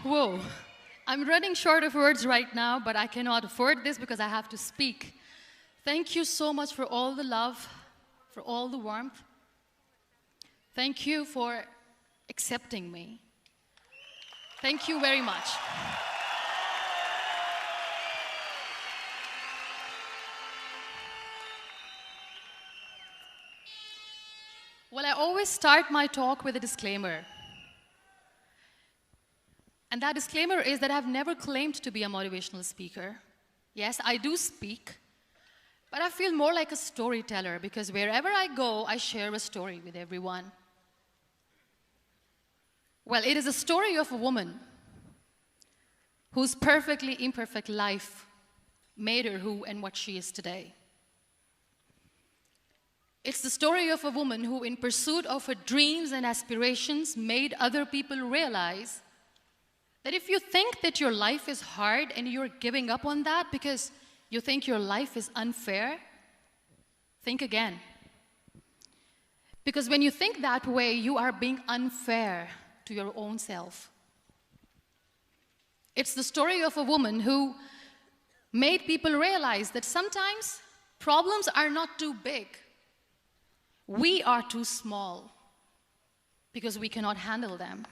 Whoa. I'm running short of words right now, but I cannot afford this because I have to speak. Thank you so much for all the love, for all the warmth. Thank you for accepting me. Thank you very much. Well, I always start my talk with a disclaimer. And that disclaimer is that I've never claimed to be a motivational speaker. Yes, I do speak, but I feel more like a storyteller because wherever I go, I share a story with everyone. Well, it is a story of a woman whose perfectly imperfect life made her who and what she is today. It's the story of a woman who, in pursuit of her dreams and aspirations, made other people realize that if you think that your life is hard and you're giving up on that because you think your life is unfair, think again. Because when you think that way, you are being unfair to your own self. It's the story of a woman who made people realize that sometimes problems are not too big. We are too small because we cannot handle them.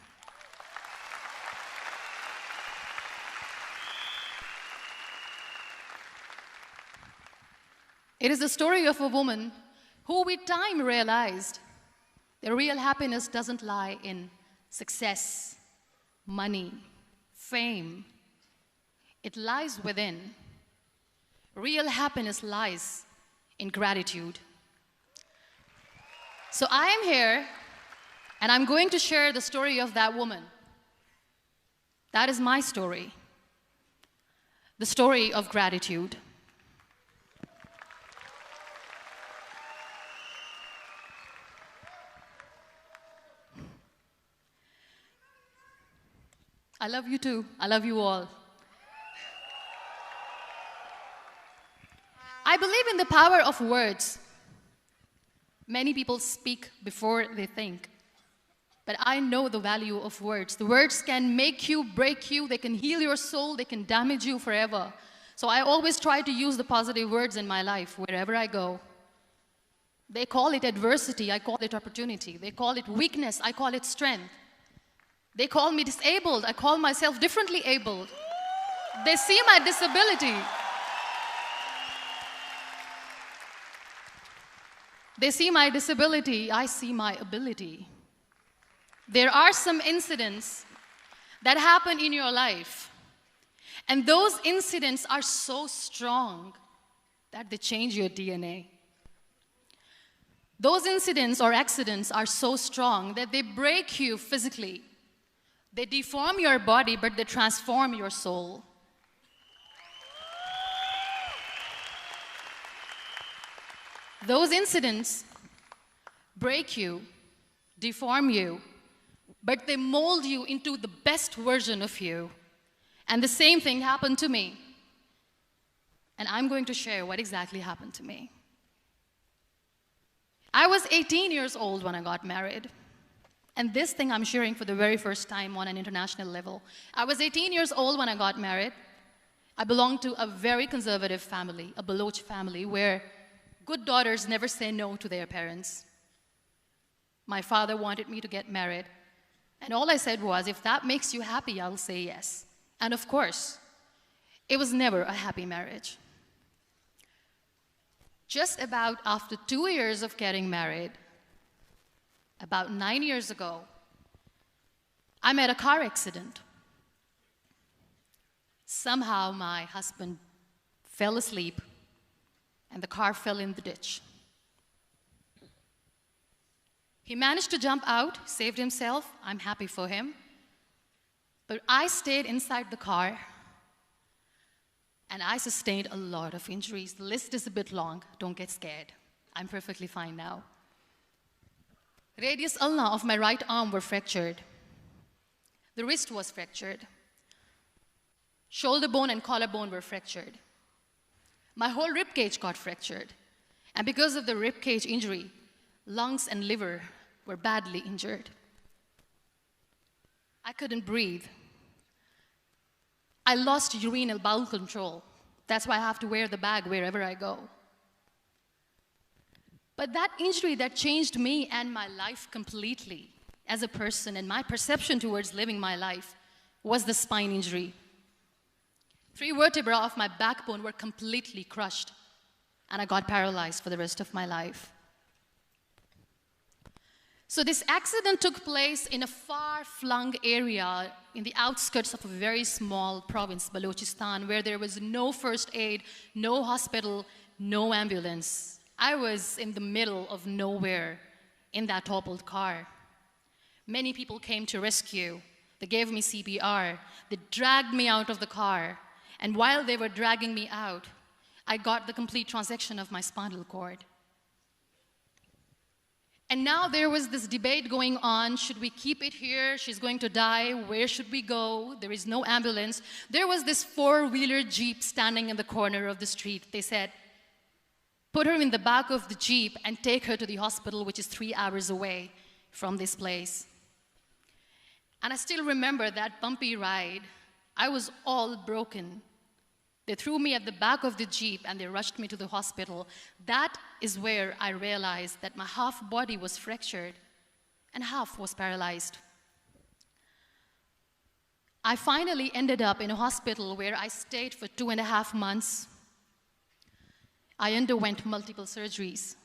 It is the story of a woman who with time realized that real happiness doesn't lie in success, money, fame. It lies within. Real happiness lies in gratitude. So I am here, and I'm going to share the story of that woman. That is my story. The story of gratitude. I love you too. I love you all. I believe in the power of words. Many people speak before they think. But I know the value of words. The words can make you, break you, they can heal your soul, they can damage you forever. So I always try to use the positive words in my life wherever I go. They call it adversity, I call it opportunity. They call it weakness, I call it strength. They call me disabled, I call myself differently abled. They see my disability. They see my disability, I see my ability. There are some incidents that happen in your life, and those incidents are so strong that they change your DNA. Those incidents or accidents are so strong that they break you physically. They deform your body, but they transform your soul. Those incidents break you, deform you, but they mold you into the best version of you. And the same thing happened to me. And I'm going to share what exactly happened to me. I was 18 years old when I got married. And this thing I'm sharing for the very first time on an international level. I was 18 years old when I got married. I belonged to a very conservative family, a Baloch family, where good daughters never say no to their parents. My father wanted me to get married. And all I said was, if that makes you happy, I'll say yes. And of course, it was never a happy marriage. Just about after 2 years of getting married, about 9 years ago, I met a car accident. Somehow my husband fell asleep and the car fell in the ditch. He managed to jump out, saved himself. I'm happy for him. But I stayed inside the car and I sustained a lot of injuries. The list is a bit long. Don't get scared. I'm perfectly fine now. Radius ulna of my right arm were fractured. The wrist was fractured. Shoulder bone and collarbone were fractured. My whole rib cage got fractured. And because of the rib cage injury, lungs and liver were badly injured. I couldn't breathe. I lost urinary bowel control. That's why I have to wear the bag wherever I go. But that injury that changed me and my life completely as a person and my perception towards living my life was the spine injury. 3 vertebrae of my backbone were completely crushed, and I got paralyzed for the rest of my life. So this accident took place in a far-flung area in the outskirts of a very small province, Balochistan, where there was no first aid, no hospital, no ambulance. I was in the middle of nowhere in that toppled car. Many people came to rescue. They gave me CPR. They dragged me out of the car. And while they were dragging me out, I got the complete transection of my spinal cord. And now there was this debate going on. Should we keep it here? She's going to die. Where should we go? There is no ambulance. There was this 4-wheeler Jeep standing in the corner of the street. They said, put her in the back of the Jeep and take her to the hospital, which is 3 hours away from this place. And I still remember that bumpy ride. I was all broken. They threw me at the back of the Jeep and they rushed me to the hospital. That is where I realized that my half body was fractured and half was paralyzed. I finally ended up in a hospital where I stayed for 2.5 months. I underwent multiple surgeries.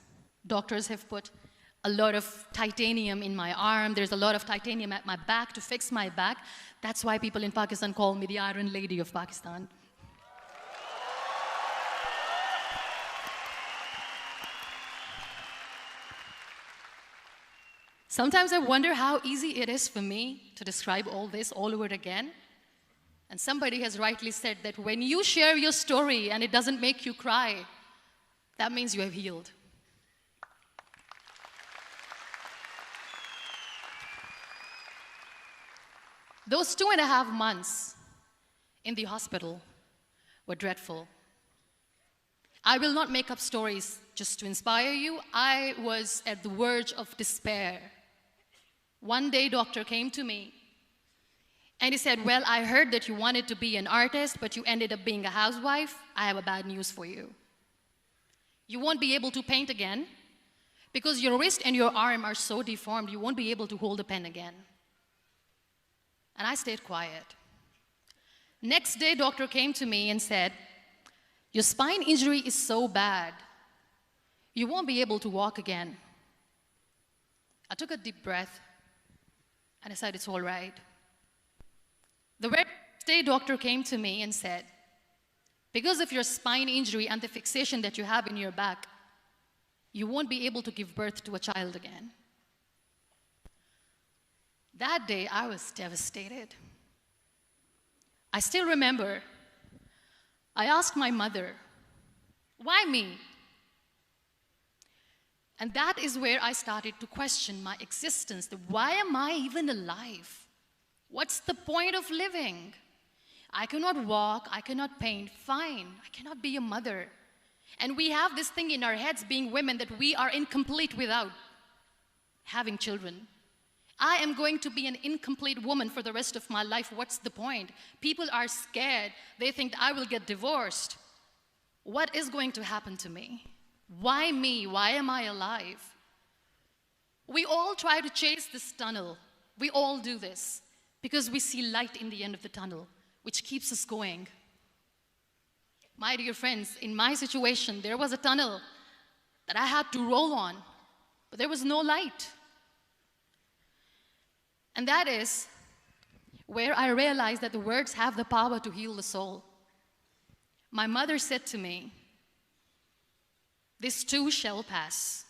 Doctors have put a lot of titanium in my arm. There's a lot of titanium at my back to fix my back. That's why people in Pakistan call me the Iron Lady of Pakistan. Sometimes I wonder how easy it is for me to describe all this all over again. And somebody has rightly said that when you share your story and it doesn't make you cry, that means you have healed. Those 2.5 months in the hospital were dreadful. I will not make up stories just to inspire you. I was at the verge of despair. One day, doctor came to me and he said, well, I heard that you wanted to be an artist, but you ended up being a housewife. I have a bad news for you. You won't be able to paint again because your wrist and your arm are so deformed, you won't be able to hold a pen again. And I stayed quiet. Next day, doctor came to me and said, your spine injury is so bad, you won't be able to walk again. I took a deep breath and I said, it's all right. The next day, doctor came to me and said, because of your spine injury and the fixation that you have in your back, you won't be able to give birth to a child again. That day, I was devastated. I still remember, I asked my mother, why me? And that is where I started to question my existence. Why am I even alive? What's the point of living? I cannot walk, I cannot paint, fine. I cannot be a mother. And we have this thing in our heads, being women, that we are incomplete without having children. I am going to be an incomplete woman for the rest of my life. What's the point? People are scared. They think I will get divorced. What is going to happen to me? Why me? Why am I alive? We all try to chase this tunnel. We all do this because we see light in the end of the tunnel, which keeps us going. My dear friends, in my situation, there was a tunnel that I had to roll on, but there was no light. And that is where I realized that the words have the power to heal the soul. My mother said to me, this too shall pass.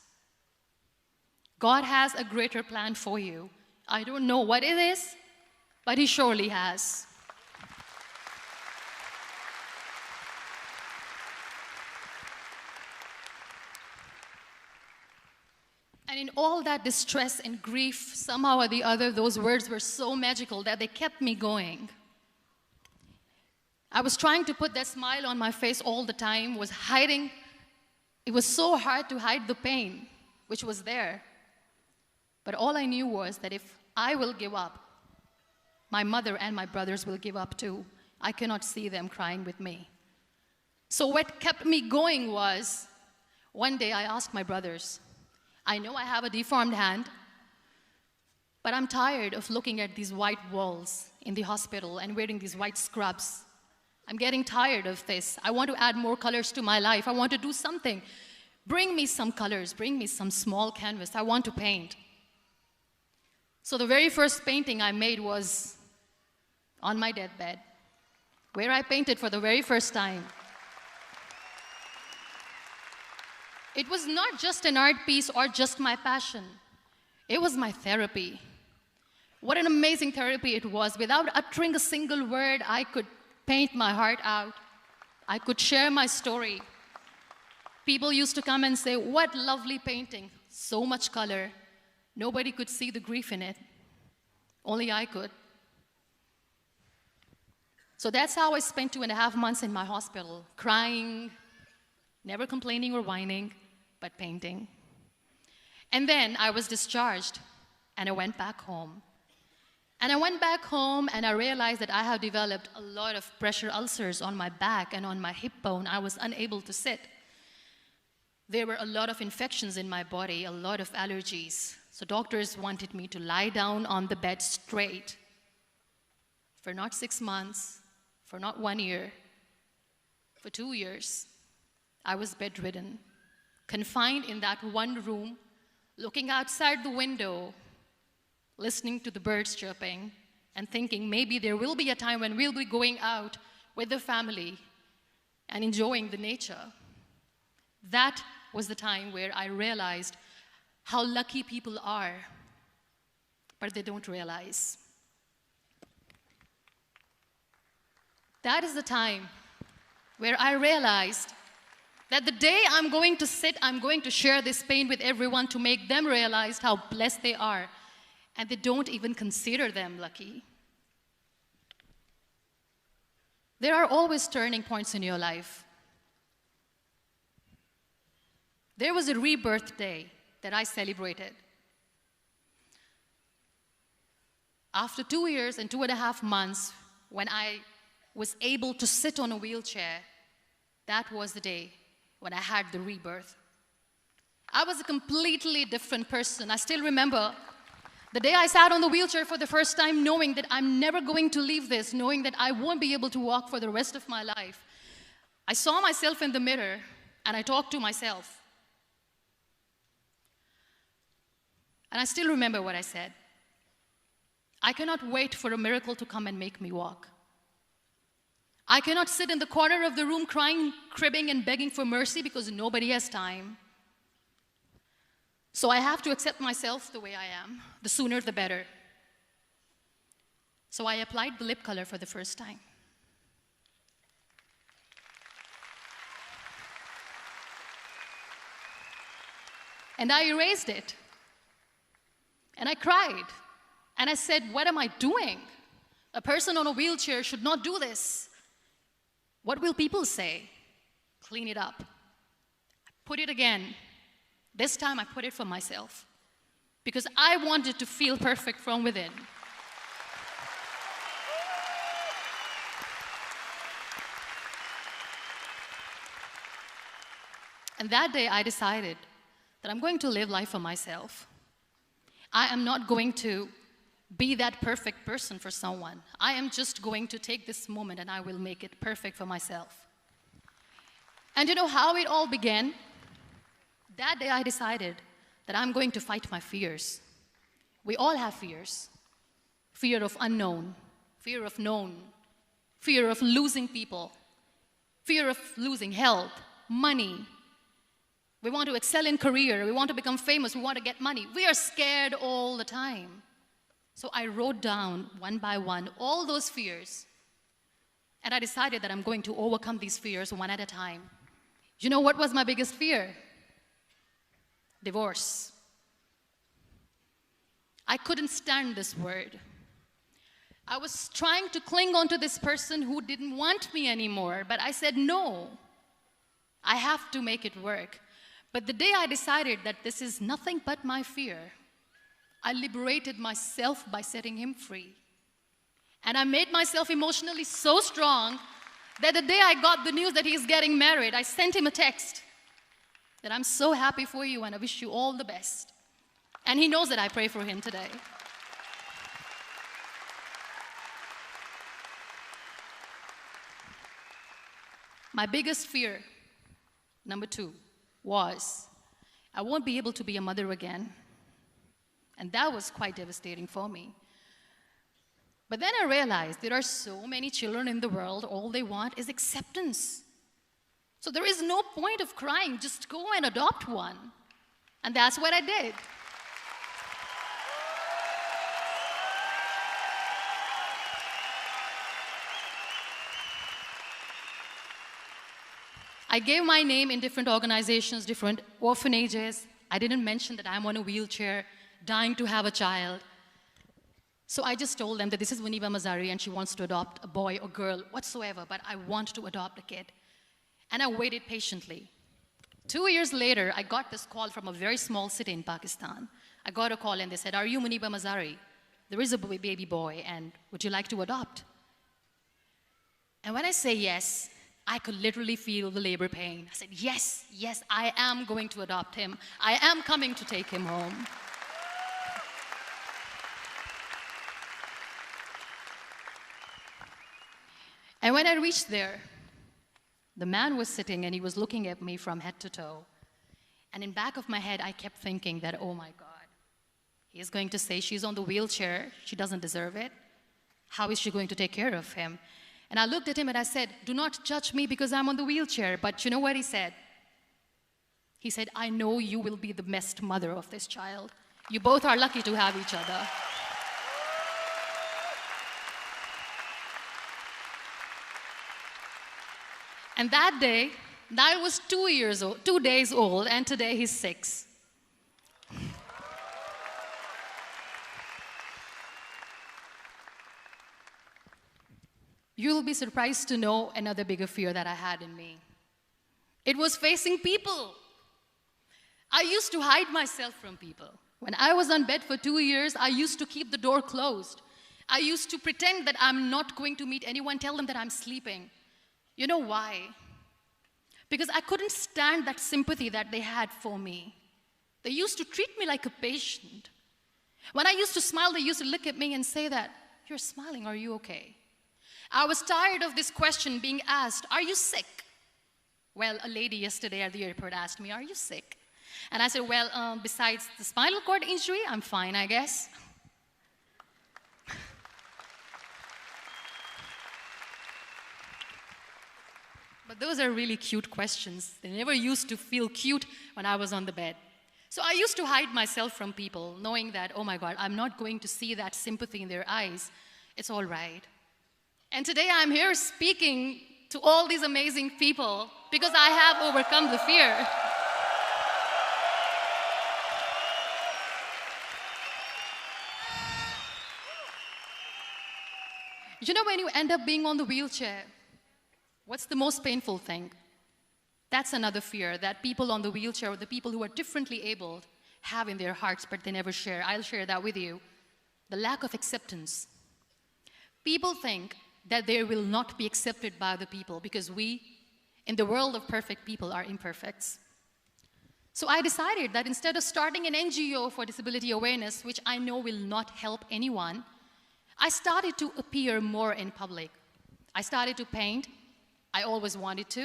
God has a greater plan for you. I don't know what it is, but He surely has. And in all that distress and grief, somehow or the other, those words were so magical that they kept me going. I was trying to put that smile on my face all the time, was hiding. It was so hard to hide the pain, which was there. But all I knew was that if I will give up, my mother and my brothers will give up too. I cannot see them crying with me. So what kept me going was, one day I asked my brothers, I know I have a deformed hand, but I'm tired of looking at these white walls in the hospital and wearing these white scrubs. I'm getting tired of this. I want to add more colors to my life. I want to do something. Bring me some colors. Bring me some small canvas. I want to paint. So the very first painting I made was on my deathbed, where I painted for the very first time. It was not just an art piece or just my passion. It was my therapy. What an amazing therapy it was. Without uttering a single word, I could paint my heart out. I could share my story. People used to come and say, what lovely painting, so much color. Nobody could see the grief in it. Only I could. So that's how I spent 2.5 months in my hospital, crying, never complaining or whining, but painting. And then I was discharged, and I went back home. And I went back home, and I realized that I have developed a lot of pressure ulcers on my back and on my hip bone. I was unable to sit. There were a lot of infections in my body, a lot of allergies. So doctors wanted me to lie down on the bed straight for not 6 months, for not 1 year, for 2 years. I was bedridden, confined in that one room, looking outside the window, listening to the birds chirping, and thinking maybe there will be a time when we'll be going out with the family and enjoying the nature. That was the time where I realized how lucky people are, but they don't realize. That is the time where I realized that the day I'm going to sit, I'm going to share this pain with everyone to make them realize how blessed they are, and they don't even consider them lucky. There are always turning points in your life. There was a rebirth day that I celebrated. After 2 years and 2.5 months, when I was able to sit on a wheelchair, that was the day when I had the rebirth. I was a completely different person. I still remember the day I sat on the wheelchair for the first time, knowing that I'm never going to leave this, knowing that I won't be able to walk for the rest of my life. I saw myself in the mirror, and I talked to myself. And I still remember what I said. I cannot wait for a miracle to come and make me walk. I cannot sit in the corner of the room crying, cribbing, and begging for mercy because nobody has time. So I have to accept myself the way I am. The sooner, the better. So I applied the lip color for the first time. And I erased it. And I cried. And I said, what am I doing? A person on a wheelchair should not do this. What will people say? Clean it up. I put it again. This time I put it for myself. Because I wanted to feel perfect from within. And that day I decided that I'm going to live life for myself. I am not going to be that perfect person for someone. I am just going to take this moment and I will make it perfect for myself. And you know how it all began? That day I decided that I'm going to fight my fears. We all have fears. Fear of unknown, fear of known, fear of losing people, fear of losing health, money. We want to excel in career, we want to become famous, we want to get money. We are scared all the time. So I wrote down one by one all those fears. And I decided that I'm going to overcome these fears one at a time. You know what was my biggest fear? Divorce. I couldn't stand this word. I was trying to cling on to this person who didn't want me anymore, but I said no. I have to make it work. But the day I decided that this is nothing but my fear, I liberated myself by setting him free. And I made myself emotionally so strong that the day I got the news that he's getting married, I sent him a text that I'm so happy for you and I wish you all the best. And he knows that I pray for him today. My biggest fear, number 2, was I won't be able to be a mother again. And that was quite devastating for me. But then I realized there are so many children in the world, all they want is acceptance. So there is no point of crying, just go and adopt one. And that's what I did. I gave my name in different organizations, different orphanages. I didn't mention that I'm on a wheelchair, dying to have a child. So I just told them that this is Muniba Mazari and she wants to adopt a boy or girl, whatsoever, but I want to adopt a kid. And I waited patiently. 2 years later, I got this call from a very small city in Pakistan. I got a call and they said, "Are you Muniba Mazari? There is a baby boy and would you like to adopt?" And when I say yes, I could literally feel the labor pain. I said, yes, yes, I am going to adopt him. I am coming to take him home. And when I reached there, the man was sitting and he was looking at me from head to toe. And in back of my head, I kept thinking that, oh my God, he is going to say she's on the wheelchair, she doesn't deserve it. How is she going to take care of him? And I looked at him and I said, do not judge me because I'm on the wheelchair. But you know what he said? He said, I know you will be the best mother of this child. You both are lucky to have each other. And that day, Niall was 2 days old, and today he's 6. You'll be surprised to know another bigger fear that I had in me. It was facing people. I used to hide myself from people. When I was on bed for 2 years, I used to keep the door closed. I used to pretend that I'm not going to meet anyone, tell them that I'm sleeping. You know why? Because I couldn't stand that sympathy that they had for me. They used to treat me like a patient. When I used to smile, they used to look at me and say that, "You're smiling, are you okay?" I was tired of this question being asked, "Are you sick?" Well, a lady yesterday at the airport asked me, "Are you sick?" And I said, well, besides the spinal cord injury, I'm fine, I guess. But those are really cute questions. They never used to feel cute when I was on the bed. So I used to hide myself from people, knowing that, oh my God, I'm not going to see that sympathy in their eyes. It's all right. And today I'm here speaking to all these amazing people because I have overcome the fear. You know, when you end up being on the wheelchair, what's the most painful thing? That's another fear that people on the wheelchair, or the people who are differently abled, have in their hearts, but they never share. I'll share that with you. The lack of acceptance. People think that they will not be accepted by the people because we, in the world of perfect people, are imperfects. So I decided that instead of starting an NGO for disability awareness, which I know will not help anyone, I started to appear more in public. I started to paint. I always wanted to.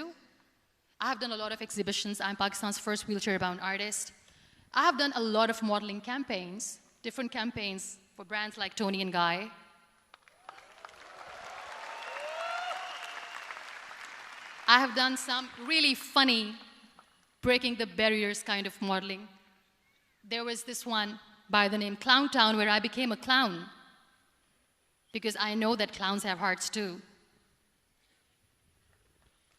I have done a lot of exhibitions. I'm Pakistan's first wheelchair-bound artist. I have done a lot of modeling campaigns, different campaigns for brands like Tony and Guy. I have done some really funny, breaking the barriers kind of modeling. There was this one by the name Clown Town where I became a clown because I know that clowns have hearts too.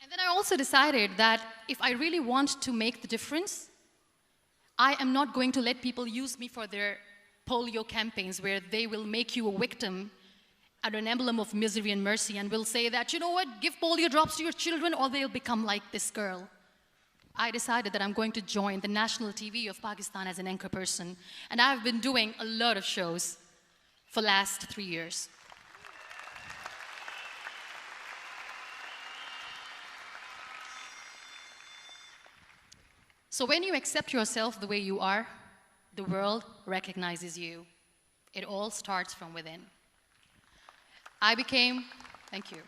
And then I also decided that if I really want to make the difference, I am not going to let people use me for their polio campaigns where they will make you a victim and an emblem of misery and mercy and will say that, you know what, give polio drops to your children or they'll become like this girl. I decided that I'm going to join the national TV of Pakistan as an anchor person. And I've been doing a lot of shows for the last 3 years. So when you accept yourself the way you are, the world recognizes you. It all starts from within. Thank you.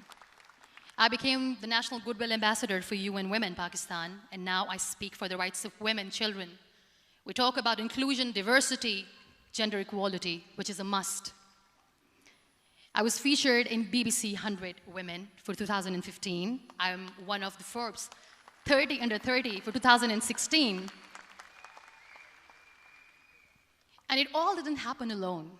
I became the National Goodwill Ambassador for UN Women Pakistan, and now I speak for the rights of women, children. We talk about inclusion, diversity, gender equality, which is a must. I was featured in BBC 100 Women for 2015. I'm one of the Forbes 30 under 30 for 2016. And it all didn't happen alone.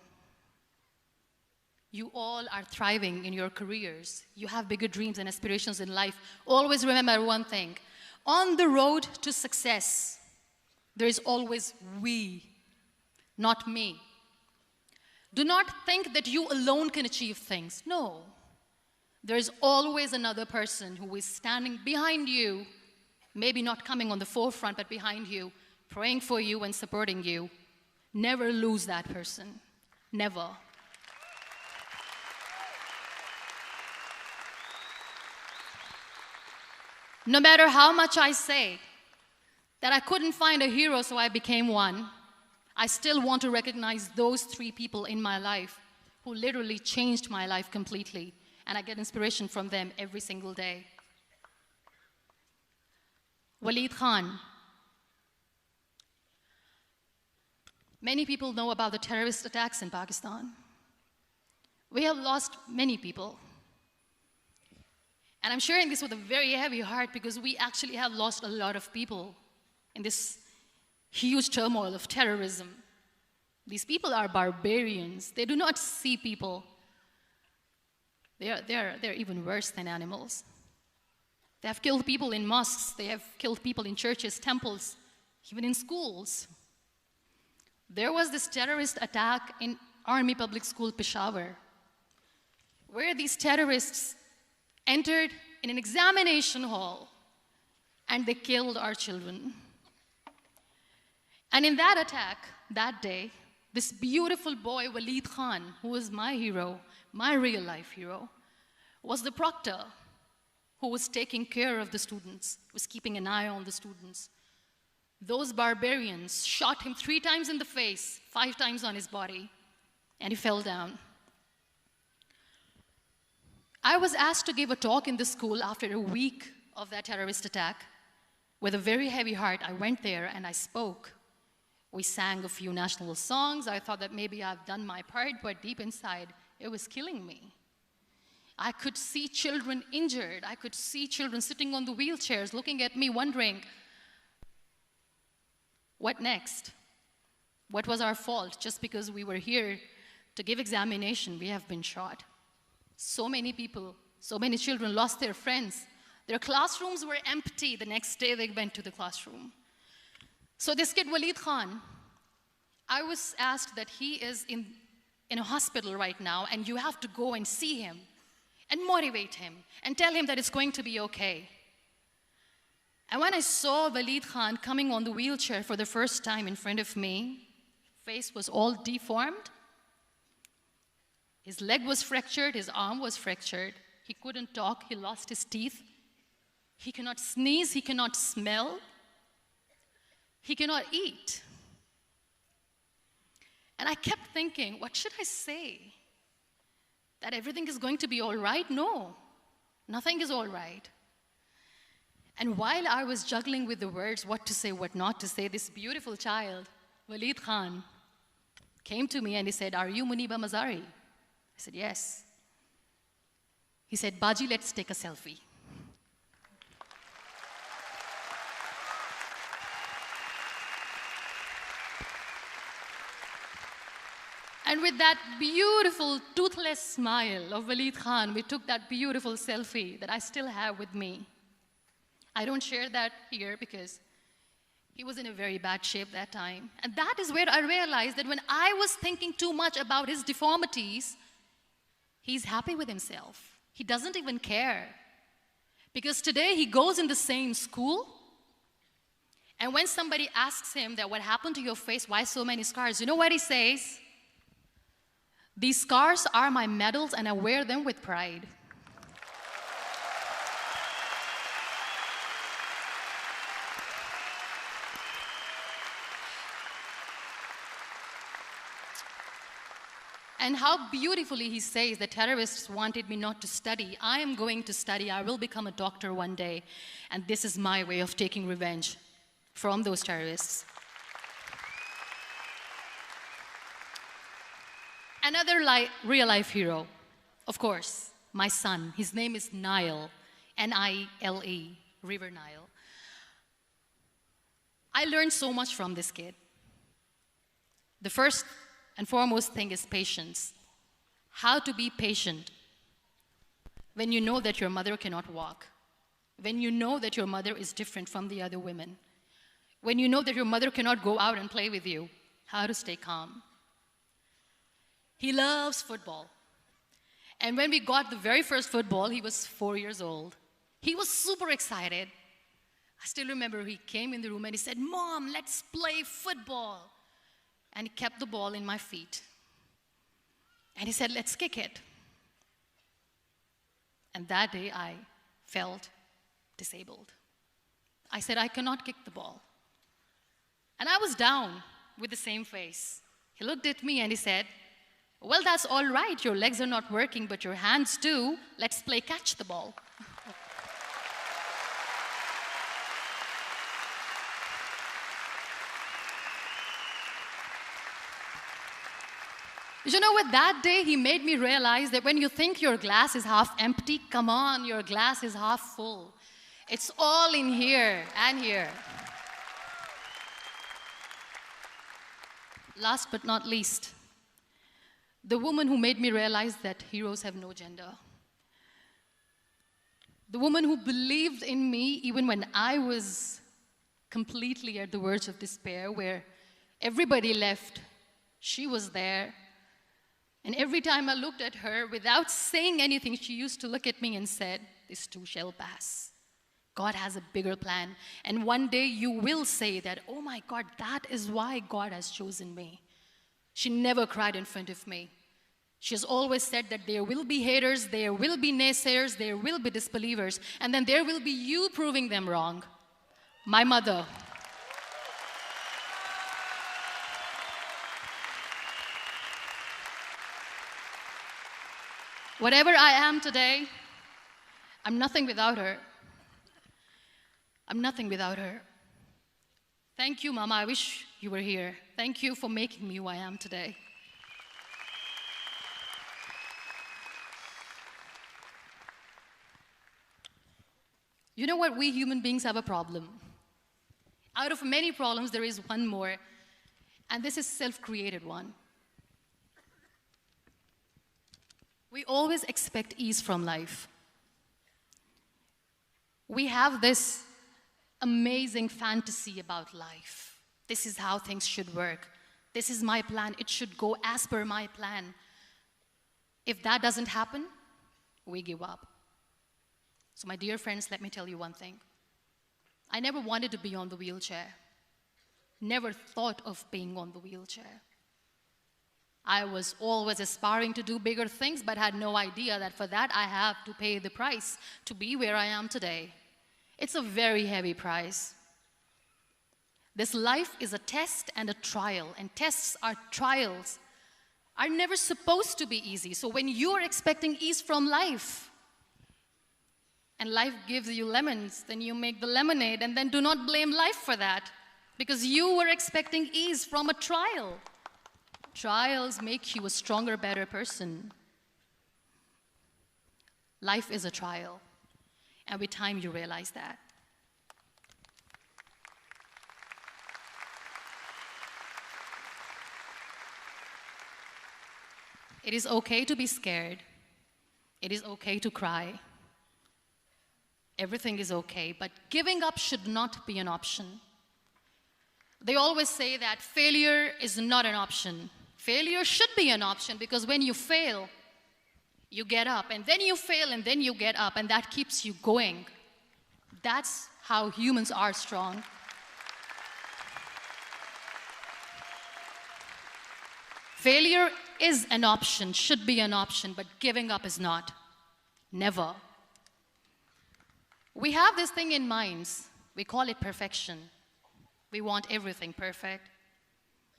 You all are thriving in your careers. You have bigger dreams and aspirations in life. Always remember one thing. On the road to success, there is always we, not me. Do not think that you alone can achieve things. No. There is always another person who is standing behind you, maybe not coming on the forefront, but behind you, praying for you and supporting you. Never lose that person. Never. No matter how much I say that I couldn't find a hero, so I became one, I still want to recognize those 3 people in my life who literally changed my life completely, and I get inspiration from them every single day. Waleed Khan. Many people know about the terrorist attacks in Pakistan. We have lost many people. And I'm sharing this with a very heavy heart because we actually have lost a lot of people in this huge turmoil of terrorism. These people are barbarians. They do not see people. They're even worse than animals. They have killed people in mosques. They have killed people in churches, temples, even in schools. There was this terrorist attack in Army Public School, Peshawar, where these terrorists entered in an examination hall and they killed our children. And in that attack, that day, this beautiful boy, Waleed Khan, who was my hero, my real life hero, was the proctor who was taking care of the students, was keeping an eye on the students. Those barbarians shot him 3 times in the face, 5 times on his body, and he fell down. I was asked to give a talk in the school after a week of that terrorist attack. With a very heavy heart, I went there and I spoke. We sang a few national songs. I thought that maybe I've done my part, but deep inside, it was killing me. I could see children injured. I could see children sitting on the wheelchairs, looking at me, wondering, what next? What was our fault? Just because we were here to give examination, we have been shot. So many people, so many children lost their friends. Their classrooms were empty. The next day they went to the classroom. So this kid, Waleed Khan, I was asked that he is in a hospital right now, and you have to go and see him and motivate him and tell him that it's going to be okay. And when I saw Waleed Khan coming on the wheelchair for the first time in front of me, face was all deformed. His leg was fractured, his arm was fractured. He couldn't talk, he lost his teeth. He cannot sneeze, he cannot smell. He cannot eat. And I kept thinking, what should I say? That everything is going to be all right? No, nothing is all right. And while I was juggling with the words, what to say, what not to say, this beautiful child, Waleed Khan, came to me and he said, "Are you Muniba Mazari?" I said, "Yes." He said, "Baji, let's take a selfie." And with that beautiful, toothless smile of Waleed Khan, we took that beautiful selfie that I still have with me. I don't share that here because he was in a very bad shape that time. And that is where I realized that when I was thinking too much about his deformities, he's happy with himself. He doesn't even care. Because today he goes in the same school, and when somebody asks him that what happened to your face, why so many scars, you know what he says? "These scars are my medals and I wear them with pride." And how beautifully he says the terrorists wanted me not to study. I am going to study. I will become a doctor one day. And this is my way of taking revenge from those terrorists. Another real-life hero, of course, my son. His name is Nile, N-I-L-E, River Nile. I learned so much from this kid. The first and foremost thing is patience. How to be patient when you know that your mother cannot walk, when you know that your mother is different from the other women, when you know that your mother cannot go out and play with you, how to stay calm. He loves football. And when we got the very first football, he was 4 years old. He was super excited. I still remember he came in the room and he said, "Mom, let's play football." And he kept the ball in my feet. And he said, "Let's kick it." And that day I felt disabled. I said, "I cannot kick the ball." And I was down with the same face. He looked at me and he said, "Well, that's all right. Your legs are not working, but your hands do. Let's play catch the ball." You know what, that day he made me realize that when you think your glass is half empty, come on, your glass is half full. It's all in here and here. Last but not least, the woman who made me realize that heroes have no gender. The woman who believed in me even when I was completely at the verge of despair, where everybody left, she was there. And every time I looked at her, without saying anything, she used to look at me and said, "This too shall pass. God has a bigger plan. And one day you will say that, oh my God, that is why God has chosen me." She never cried in front of me. She has always said that there will be haters, there will be naysayers, there will be disbelievers, and then there will be you proving them wrong. My mother. Whatever I am today, I'm nothing without her. I'm nothing without her. Thank you, Mama. I wish you were here. Thank you for making me who I am today. You know what? We human beings have a problem. Out of many problems, there is one more, and this is a self-created one. We always expect ease from life. We have this amazing fantasy about life. This is how things should work. This is my plan. It should go as per my plan. If that doesn't happen, we give up. So my dear friends, let me tell you one thing. I never wanted to be on the wheelchair. Never thought of being on the wheelchair. I was always aspiring to do bigger things, but had no idea that for that I have to pay the price to be where I am today. It's a very heavy price. This life is a test and a trial, and tests are trials are never supposed to be easy. So when you're expecting ease from life, and life gives you lemons, then you make the lemonade, and then do not blame life for that, because you were expecting ease from a trial. Trials make you a stronger, better person. Life is a trial, and with time you realize that. It is okay to be scared. It is okay to cry. Everything is okay, but giving up should not be an option. They always say that failure is not an option. Failure should be an option, because when you fail, you get up, and then you fail, and then you get up, and that keeps you going. That's how humans are strong. Failure is an option, should be an option, but giving up is not. Never. We have this thing in minds. We call it perfection. We want everything perfect.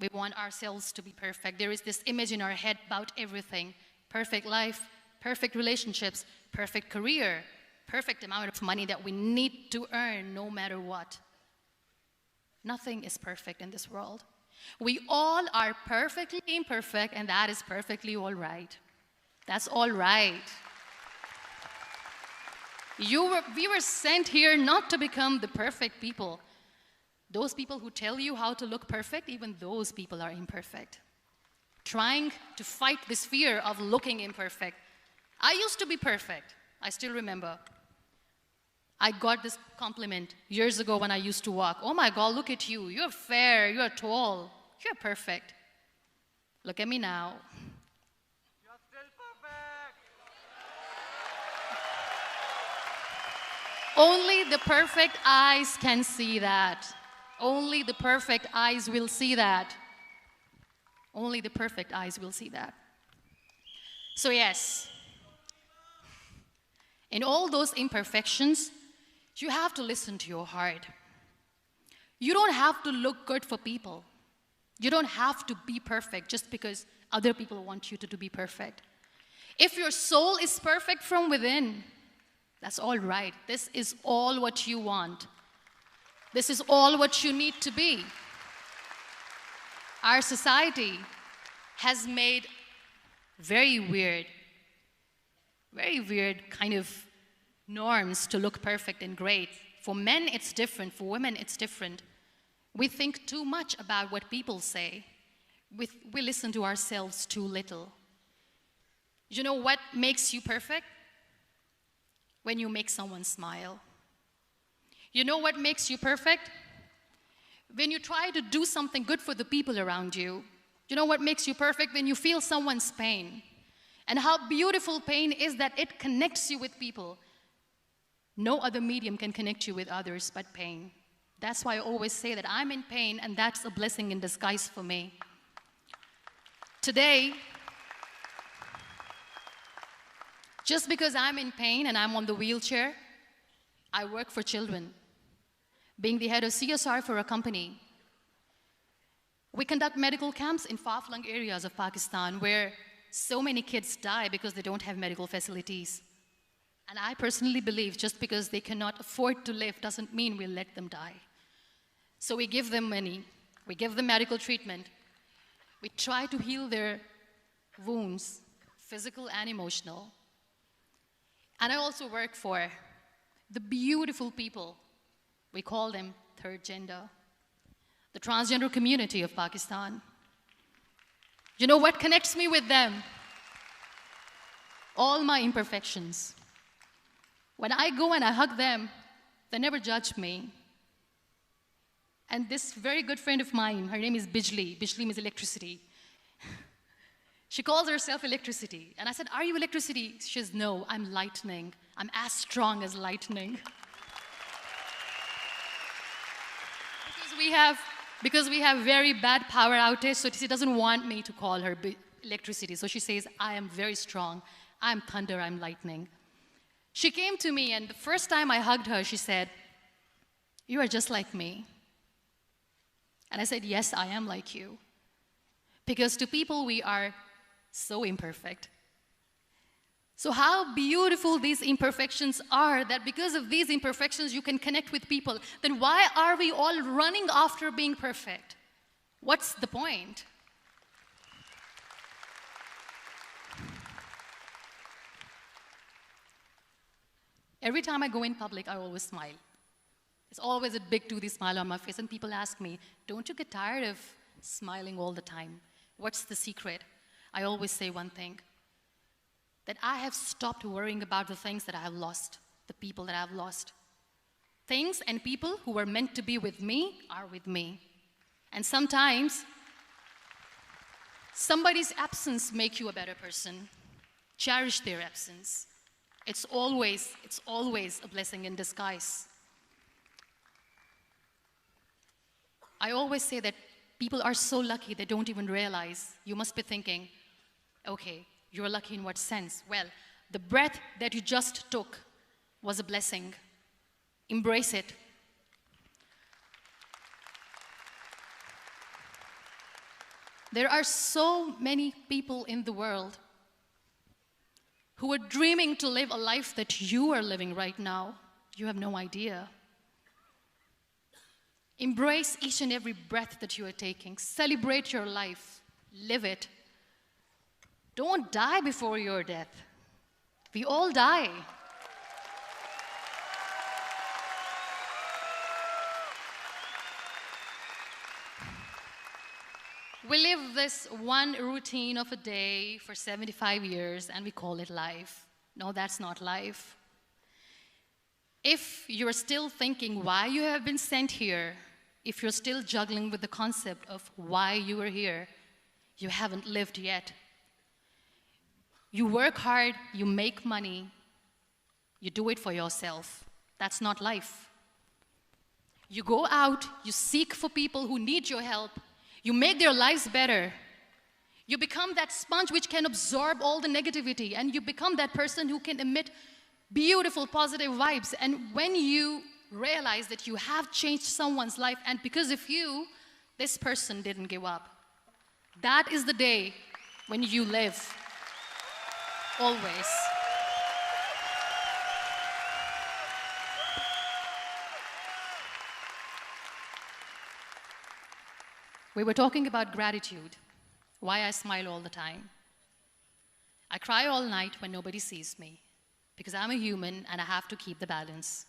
We want ourselves to be perfect. There is this image in our head about everything. Perfect life, perfect relationships, perfect career, perfect amount of money that we need to earn no matter what. Nothing is perfect in this world. We all are perfectly imperfect, and that is perfectly all right. That's all right. We were sent here not to become the perfect people. Those people who tell you how to look perfect, even those people are imperfect. Trying to fight this fear of looking imperfect. I used to be perfect. I still remember. I got this compliment years ago when I used to walk. Oh my God, look at you. You're fair, you're tall, you're perfect. Look at me now. You're still perfect. Only the perfect eyes can see that. Only the perfect eyes will see that. Only the perfect eyes will see that. So yes, in all those imperfections, you have to listen to your heart. You don't have to look good for people. You don't have to be perfect just because other people want you to be perfect. If your soul is perfect from within, that's all right. This is all what you want. This is all what you need to be. Our society has made very weird kind of norms to look perfect and great. For men, it's different. For women, it's different. We think too much about what people say. We listen to ourselves too little. You know what makes you perfect? When you make someone smile. You know what makes you perfect? When you try to do something good for the people around you. You know what makes you perfect? When you feel someone's pain. And how beautiful pain is that it connects you with people. No other medium can connect you with others but pain. That's why I always say that I'm in pain, and that's a blessing in disguise for me. Today, just because I'm in pain and I'm on the wheelchair, I work for children. Being the head of CSR for a company, we conduct medical camps in far-flung areas of Pakistan where so many kids die because they don't have medical facilities. And I personally believe just because they cannot afford to live doesn't mean we'll let them die. So we give them money, we give them medical treatment, we try to heal their wounds, physical and emotional. And I also work for the beautiful people. We call them third gender, the transgender community of Pakistan. You know what connects me with them? All my imperfections. When I go and I hug them, they never judge me. And this very good friend of mine, her name is Bijli. Bijli means electricity. She calls herself electricity. And I said, are you electricity? She says, no, I'm lightning. I'm as strong as lightning. Because we have very bad power outage, so she doesn't want me to call her electricity. So she says, I am very strong. I'm thunder, I'm lightning. She came to me, and the first time I hugged her, she said, you are just like me. And I said, yes, I am like you. Because to people, we are so imperfect. So how beautiful these imperfections are, that because of these imperfections you can connect with people. Then why are we all running after being perfect? What's the point? Every time I go in public, I always smile. There's always a big toothy smile on my face, and people ask me, don't you get tired of smiling all the time? What's the secret? I always say one thing, that I have stopped worrying about the things that I have lost, the people that I have lost. Things and people who were meant to be with me are with me. And sometimes, somebody's absence makes you a better person. Cherish their absence. It's always a blessing in disguise. I always say that people are so lucky they don't even realize. You must be thinking, okay, you're lucky in what sense? Well, the breath that you just took was a blessing. Embrace it. There are so many people in the world who are dreaming to live a life that you are living right now. You have no idea. Embrace each and every breath that you are taking. Celebrate your life. Live it. Don't die before your death. We all die. We live this one routine of a day for 75 years and we call it life. No, that's not life. If you're still thinking why you have been sent here, if you're still juggling with the concept of why you are here, you haven't lived yet. You work hard, you make money, you do it for yourself. That's not life. You go out, you seek for people who need your help, you make their lives better. You become that sponge which can absorb all the negativity, and you become that person who can emit beautiful, positive vibes. And when you realize that you have changed someone's life, and because of you, this person didn't give up, that is the day when you live. Always. We were talking about gratitude, why I smile all the time. I cry all night when nobody sees me, because I'm a human and I have to keep the balance.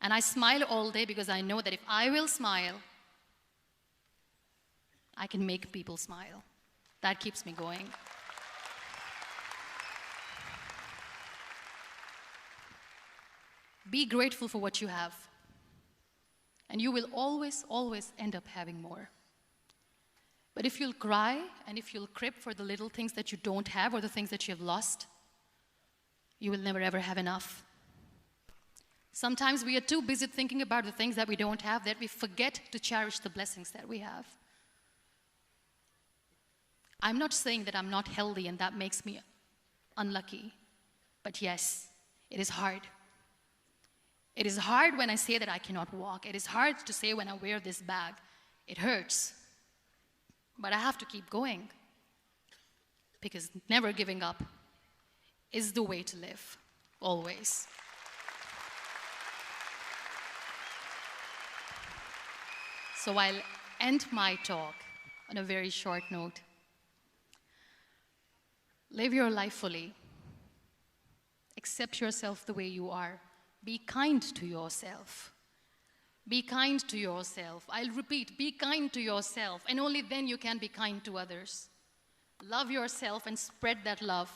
And I smile all day because I know that if I will smile, I can make people smile. That keeps me going. Be grateful for what you have, and you will always, always end up having more. But if you'll cry and if you'll crib for the little things that you don't have or the things that you have lost, you will never ever have enough. Sometimes we are too busy thinking about the things that we don't have that we forget to cherish the blessings that we have. I'm not saying that I'm not healthy and that makes me unlucky, but yes, it is hard. It is hard when I say that I cannot walk. It is hard to say when I wear this bag. It hurts. But I have to keep going, because never giving up is the way to live, always. So I'll end my talk on a very short note. Live your life fully. Accept yourself the way you are. Be kind to yourself. Be kind to yourself. I'll repeat, be kind to yourself, and only then you can be kind to others. Love yourself and spread that love.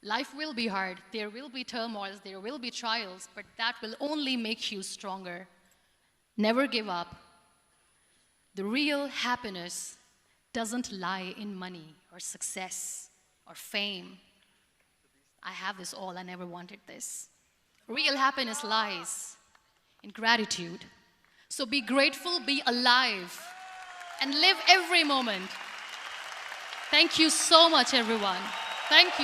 Life will be hard. There will be turmoils, there will be trials, but that will only make you stronger. Never give up. The real happiness doesn't lie in money or success or fame. I have this all, I never wanted this. Real happiness lies in gratitude. So be grateful, be alive, and live every moment. Thank you so much, everyone. Thank you.